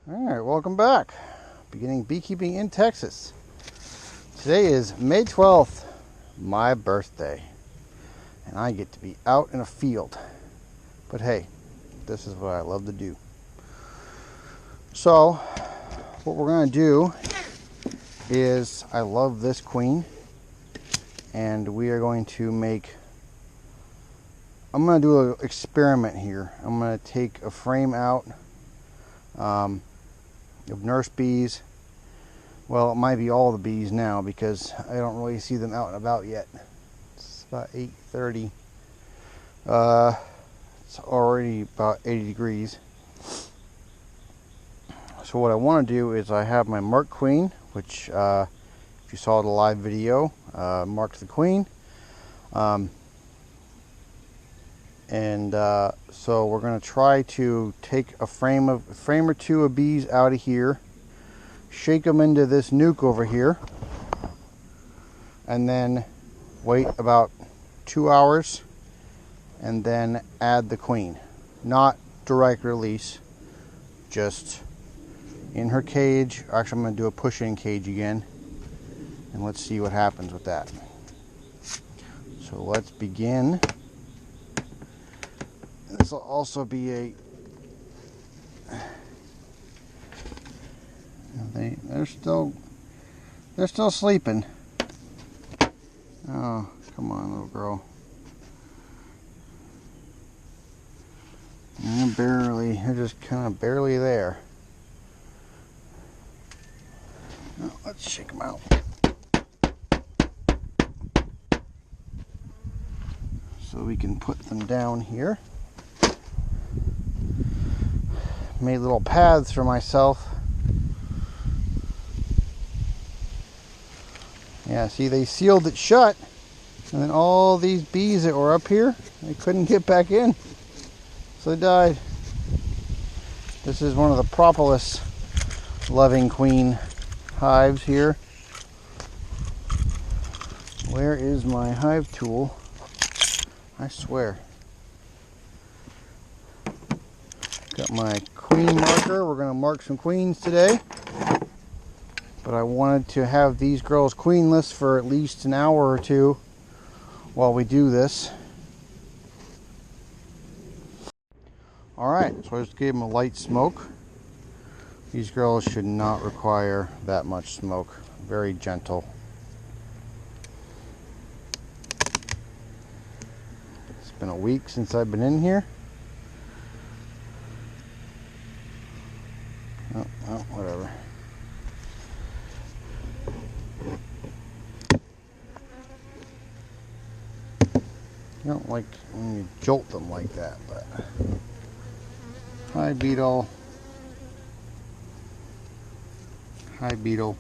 Alright, welcome back. Beginning beekeeping in Texas. Today is May 12th, my birthday. And I get to be out in a field. But hey, this is what I love to do. So, what we're going to do is, I love this queen. And we are going to I'm going to do an experiment here. I'm going to take a frame out of nurse bees. Well, it might be all the bees now because I don't really see them out and about yet. It's about 8:30. It's already about 80 degrees. So what I want to do is I have my marked queen, which if you saw the live video, marked the queen. So we're going to try to take a frame or two of bees out of here, shake them into this nuke over here, and then wait about 2 hours and then add the queen. Not direct release, just in her cage. Actually, I'm going to do a push-in cage again, and let's see what happens with that. So let's begin. This will also be they're still sleeping. Oh, come on, little girl. They're just kind of barely there. Now, let's shake them out. So we can put them down here. Made little paths for myself. Yeah, see, they sealed it shut, and then all these bees that were up here, they couldn't get back in, so they died. This is one of the propolis loving queen hives here. Where is my hive tool? I swear. Got my queen marker. We're going to mark some queens today. But I wanted to have these girls queenless for at least an hour or two while we do this. Alright, so I just gave them a light smoke. These girls should not require that much smoke. Very gentle. It's been a week since I've been in here. Oh, whatever. I don't like when you jolt them like that, but hi beetle. Hi beetle.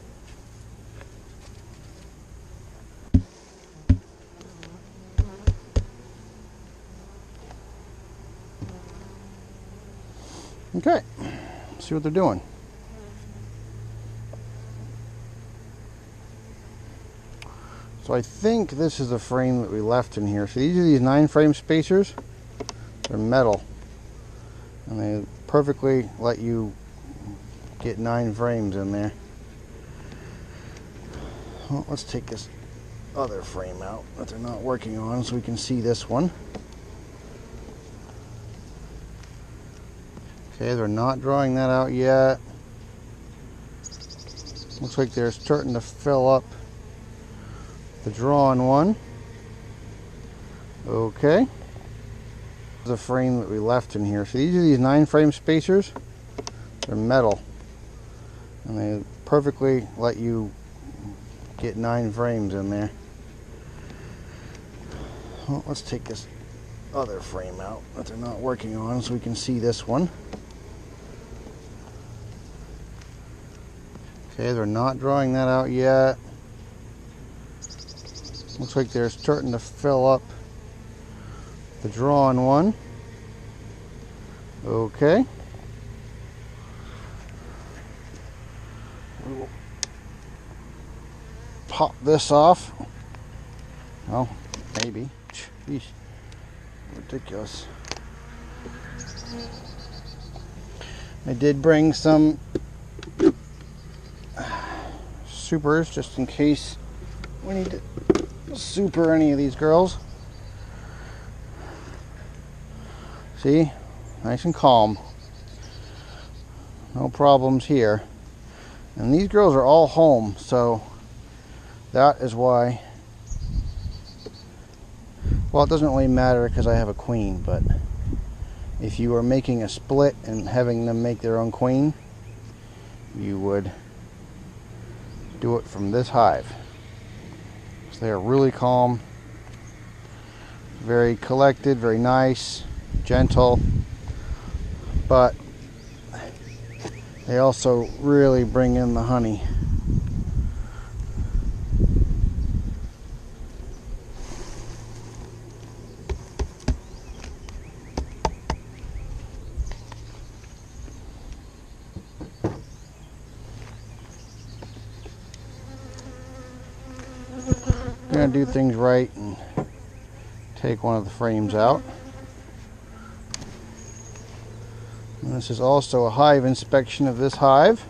Okay, let's see what they're doing. So I think this is a frame that we left in here. So these are these 9-frame spacers. They're metal. And they perfectly let you get 9 frames in there. Well, let's take this other frame out that they're not working on so we can see this one. Okay, they're not drawing that out yet. Looks like they're starting to fill up the drawn one. Okay. This is a frame that we left in here. So these are these 9-frame spacers. They're metal. And they perfectly let you get 9 frames in there. Well, let's take this other frame out that they're not working on so we can see this one. Okay, they're not drawing that out yet. Looks like they're starting to fill up the drawn one. Okay. We will pop this off. Well, maybe. Jeez. Ridiculous. I did bring some supers just in case we need to super any of these girls. See, nice and calm. No problems here. And these girls are all home, so that is why. Well, it doesn't really matter because I have a queen, but if you were making a split and having them make their own queen, you would do it from this hive. So they are really calm, very collected, very nice, gentle, but they also really bring in the honey. I'm gonna do things right and take one of the frames out. And this is also a hive inspection of this hive.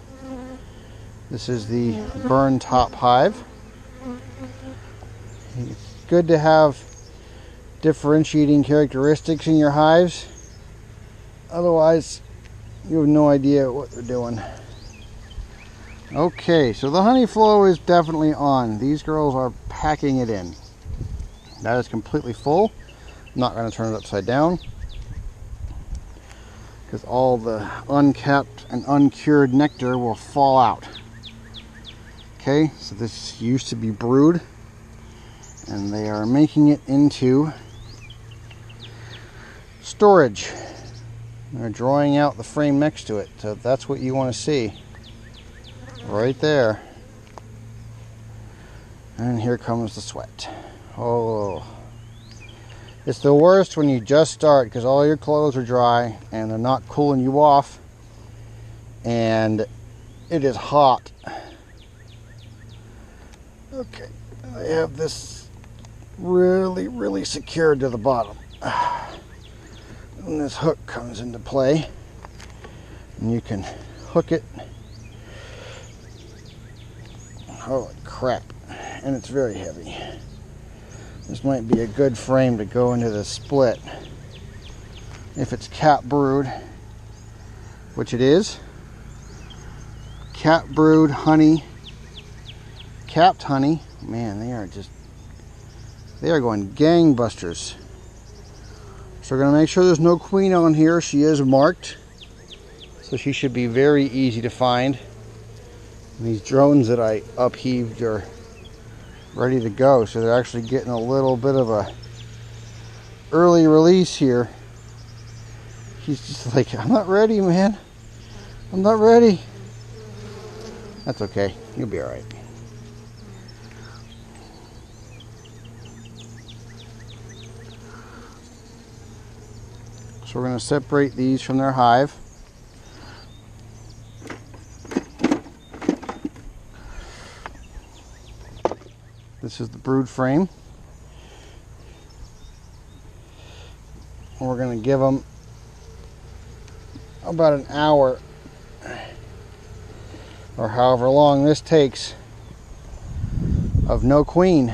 This is the burn top hive. It's good to have differentiating characteristics in your hives. Otherwise, you have no idea what they're doing. Okay, so the honey flow is definitely on. These girls are packing it in. That is completely full. I'm not going to turn it upside down, because all the unkept and uncured nectar will fall out. Okay, so this used to be brood, and they are making it into storage. They're drawing out the frame next to it, so that's what you want to see. Right there. And here comes the sweat. Oh. It's the worst when you just start, because all your clothes are dry and they're not cooling you off, and it is hot. Okay, I have this really secured to the bottom. And this hook comes into play, and you can hook it. Holy crap, and it's very heavy. This might be a good frame to go into the split. If it's cap brood, which it is. Cap brood honey, capped honey. Man, they are going gangbusters. So we're gonna make sure there's no queen on here. She is marked, so she should be very easy to find. And these drones that I upheaved are ready to go, so they're actually getting a little bit of a early release here. He's just like, I'm not ready, man. I'm not ready. That's okay. You'll be all right. So we're going to separate these from their hive. This is the brood frame. And we're going to give them about an hour, or however long this takes, of no queen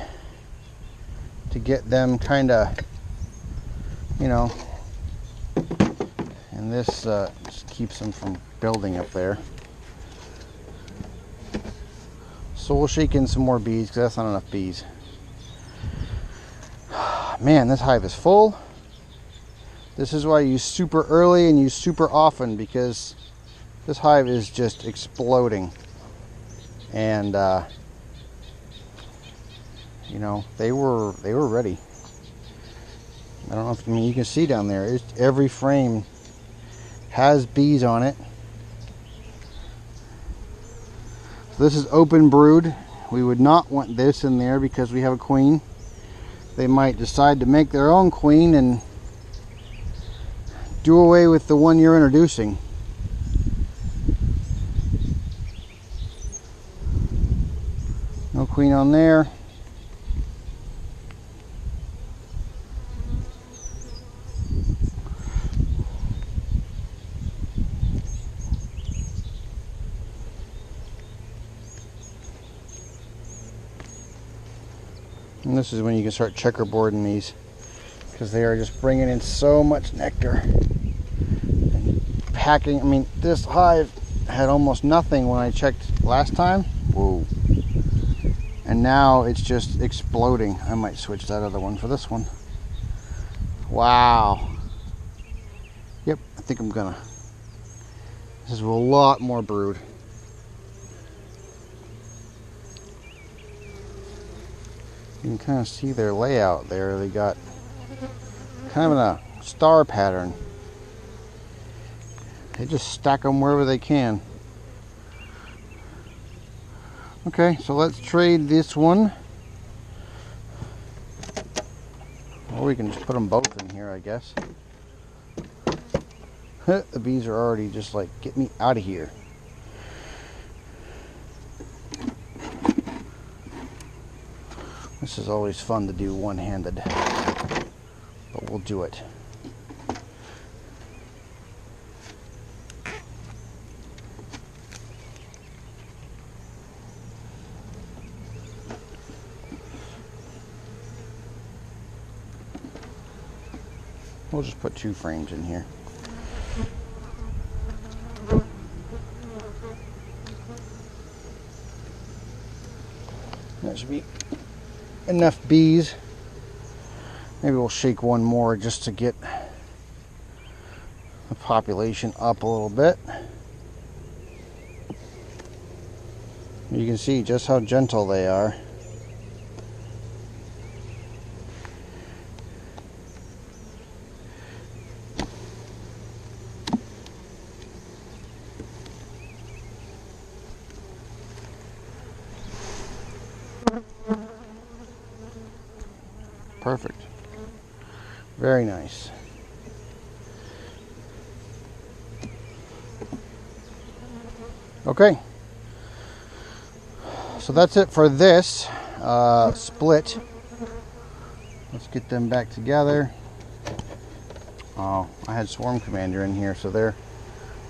to get them kind of, you know, and this just keeps them from building up there. So we'll shake in some more bees, because that's not enough bees. Man, this hive is full. This is why you use super early and use super often, because this hive is just exploding. And you know, they were ready. I don't know if, I mean, you can see down there, every frame has bees on it. So this is open brood. We would not want this in there because we have a queen. They might decide to make their own queen and do away with the one you're introducing. No queen on there. And this is when you can start checkerboarding these, because they are just bringing in so much nectar and packing. I mean, this hive had almost nothing when I checked last time. Whoa. And now it's just exploding. I might switch that other one for this one. Wow. Yep, I think I'm gonna. This is a lot more brood. You can kind of see their layout there. They got kind of a star pattern. They just stack them wherever they can. Okay, so let's trade this one. Or we can just put them both in here, I guess. The bees are already just like, get me out of here. This is always fun to do one-handed, but we'll do it. We'll just put 2 frames in here. That should be enough bees. Maybe we'll shake one more just to get the population up a little bit. You can see just how gentle they are. Perfect. Very nice. Okay. So that's it for this split. Let's get them back together. Oh, I had Swarm Commander in here, so they're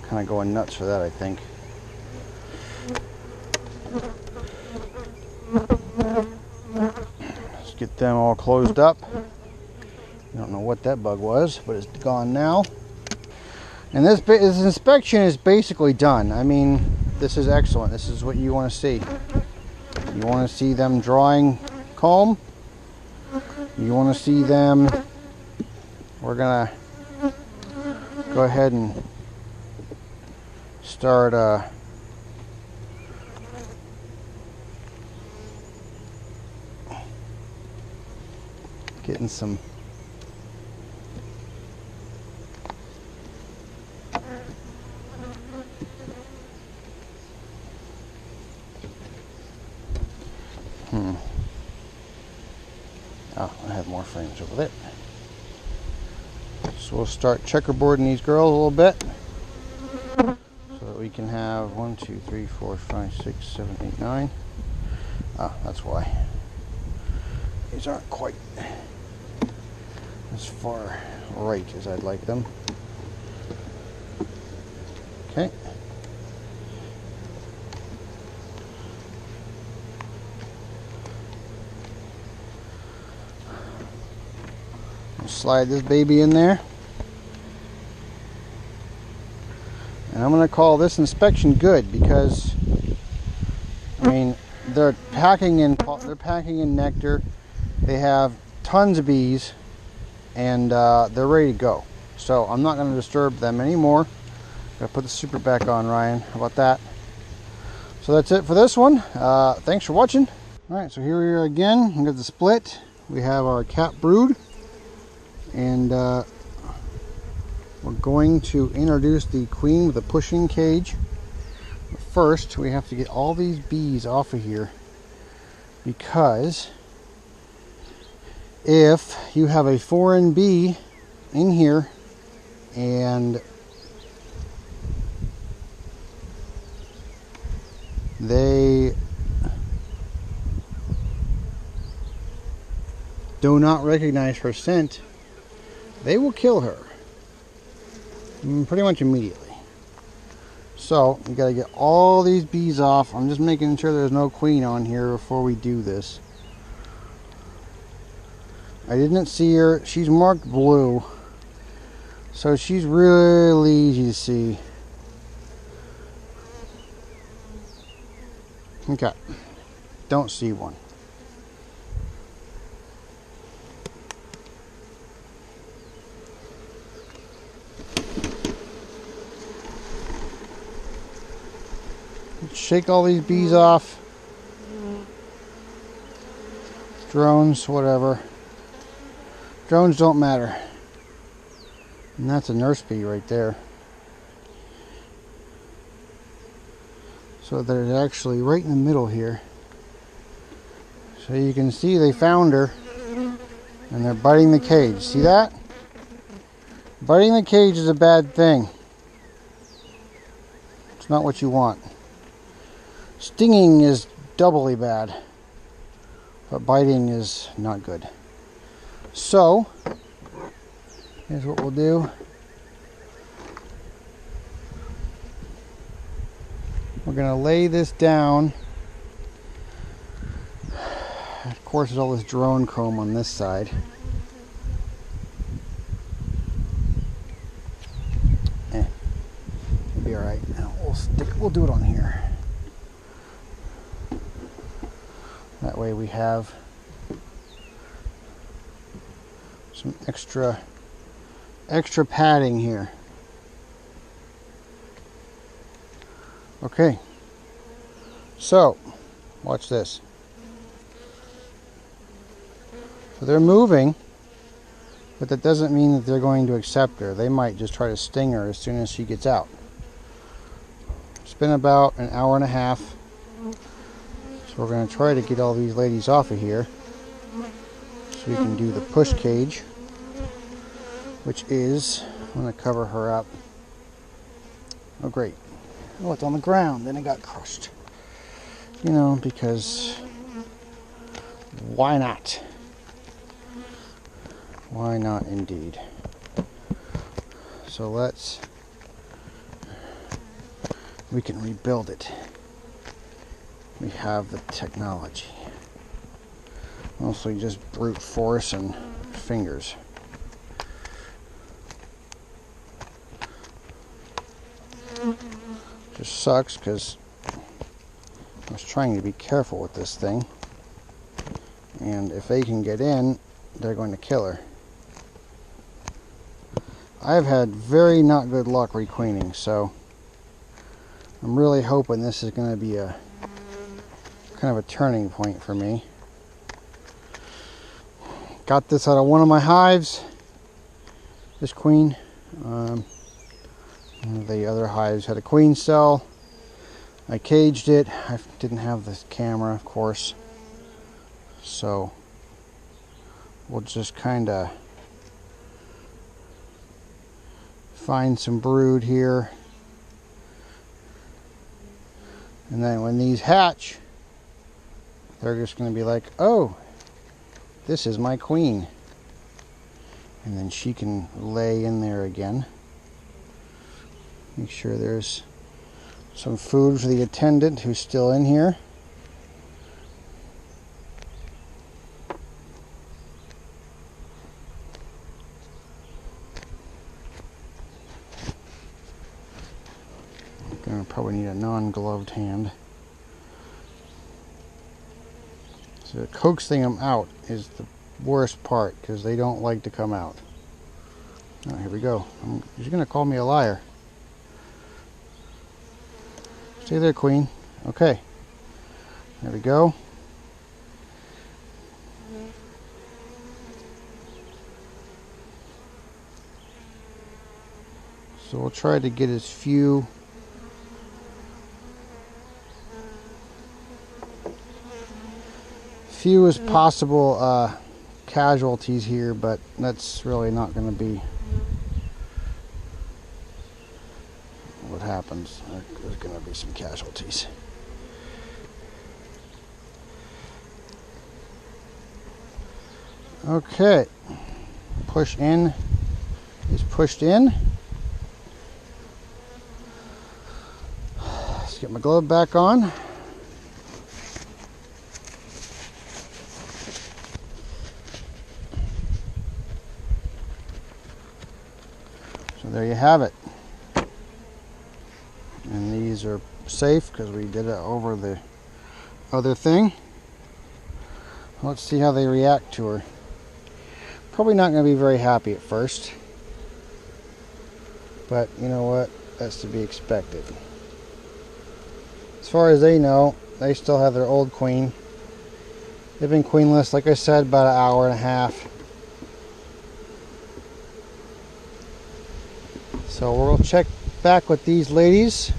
kind of going nuts for that, I think. Get them all closed up. I don't know what that bug was, but it's gone now. And this inspection is basically done. I mean, this is excellent. This is what you want to see. You want to see them drawing comb. You want to see them. We're gonna go ahead and start getting some oh, I have more frames over there. So we'll start checkerboarding these girls a little bit so that we can have 1, 2, 3, 4, 5, 6, 7, 8, 9. Ah, that's why. These aren't quite as far right as I'd like them. Okay. I'll slide this baby in there. And I'm going to call this inspection good because, I mean, they're packing in nectar. They have tons of bees, and they're ready to go. So I'm not going to disturb them anymore. Gotta put the super back on, Ryan. How about that? So that's it for this one. Thanks for watching. All right, so here we are again. We got the split. We have our cat brood, and we're going to introduce the queen with a pushing cage. But first, we have to get all these bees off of here, because if you have a foreign bee in here and they do not recognize her scent, they will kill her pretty much immediately. So you got to get all these bees off. I'm just making sure there's no queen on here before we do this. I didn't see her. She's marked blue, so she's really easy to see. Okay, don't see one. Let's shake all these bees off. Drones, whatever. Drones don't matter. And that's a nurse bee right there. So they're actually right in the middle here. So you can see they found her and they're biting the cage. See that? Biting the cage is a bad thing. It's not what you want. Stinging is doubly bad, but biting is not good. So, here's what we'll do. We're going to lay this down. Of course, there's all this drone comb on this side. It'll be alright. We'll do it on here. That way we have some extra padding here. Okay, so watch this. So they're moving, but that doesn't mean that they're going to accept her. They might just try to sting her as soon as she gets out. It's been about an hour and a half. So we're going to try to get all these ladies off of here so we can do the push cage, which is, I'm going to cover her up. Oh great. Oh, it's on the ground, then it got crushed. You know, because why not? Why not indeed? So we can rebuild it. We have the technology. Mostly just brute force and fingers. Just sucks because I was trying to be careful with this thing. And if they can get in, they're going to kill her. I've had very not good luck requeening, so I'm really hoping this is going to be a kind of a turning point for me. Got this out of one of my hives, this queen. The other hives had a queen cell. I caged it. I didn't have the camera, of course, so we'll just kind of find some brood here, and then when these hatch, they're just going to be like, oh, this is my queen. And then she can lay in there again. Make sure there's some food for the attendant who's still in here. I'm going to probably need a non-gloved hand. So coaxing them out is the worst part because they don't like to come out. Oh, here we go. You're going to call me a liar. Stay there, queen. Okay. There we go. So we'll try to get as few as possible casualties here, but that's really not going to be what happens. There's going to be some casualties. Okay, push in is pushed in. Let's get my glove back on. there you have it. And these are safe because we did it over the other thing. Let's see how they react to her. Probably not going to be very happy at first, but you know what? That's to be expected. As far as they know, they still have their old queen. They've been queenless, like I said, about an hour and a half. So we'll check back with these ladies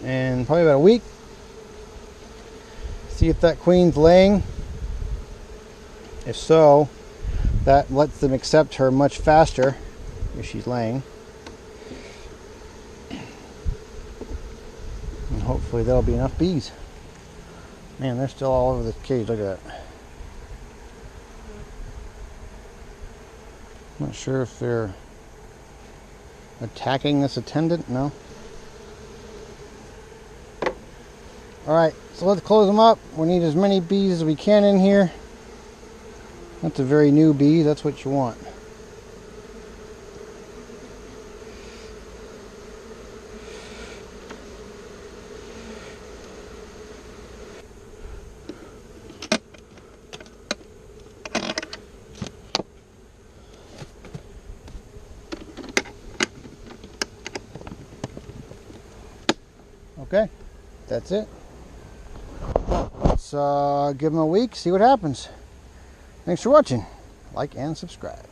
in probably about a week. See if that queen's laying. If so, that lets them accept her much faster if she's laying. And hopefully there'll be enough bees. Man, they're still all over the cage. Look at that. Not sure if they're attacking this attendant. No. Alright, so let's close them up. We need as many bees as we can in here. That's a very new bee. That's what you want. Okay, that's it. Let's give them a week, see what happens. Thanks for watching. Like and subscribe.